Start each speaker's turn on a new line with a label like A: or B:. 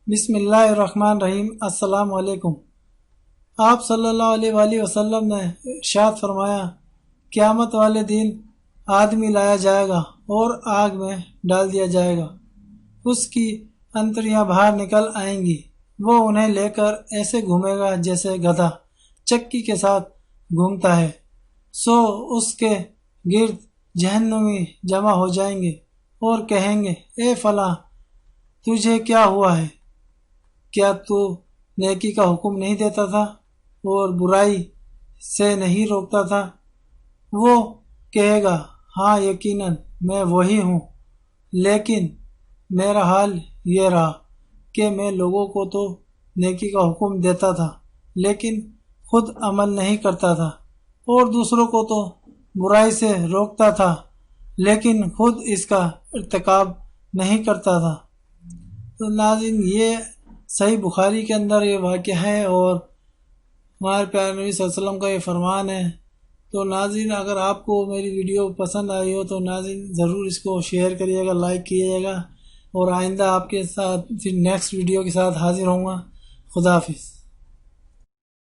A: بسم اللہ الرحمن الرحیم۔ السلام علیکم۔ آپ صلی اللہ علیہ وآلہ وسلم نے ارشاد فرمایا، قیامت والے دن آدمی لایا جائے گا اور آگ میں ڈال دیا جائے گا، اس کی انتڑیاں باہر نکل آئیں گی، وہ انہیں لے کر ایسے گھومے گا جیسے گدھا چکی کے ساتھ گھومتا ہے، سو اس کے گرد جہنمی جمع ہو جائیں گے اور کہیں گے، اے فلاں، تجھے کیا ہوا ہے؟ کیا تو نیکی کا حکم نہیں دیتا تھا اور برائی سے نہیں روکتا تھا؟ وہ کہے گا، ہاں یقیناً میں وہی ہوں، لیکن میرا حال یہ رہا کہ میں لوگوں کو تو نیکی کا حکم دیتا تھا لیکن خود عمل نہیں کرتا تھا، اور دوسروں کو تو برائی سے روکتا تھا لیکن خود اس کا ارتکاب نہیں کرتا تھا۔ تو ناظرین، یہ صحیح بخاری کے اندر یہ واقعہ ہے اور ہمارے پیارے نبی صلی اللہ علیہ وسلم کا یہ فرمان ہے۔ تو ناظرین، اگر آپ کو میری ویڈیو پسند آئی ہو تو ناظرین ضرور اس کو شیئر کریے گا، لائک کیجیے گا، اور آئندہ آپ کے ساتھ پھر نیکسٹ ویڈیو کے ساتھ حاضر ہوں گا۔ خدا حافظ۔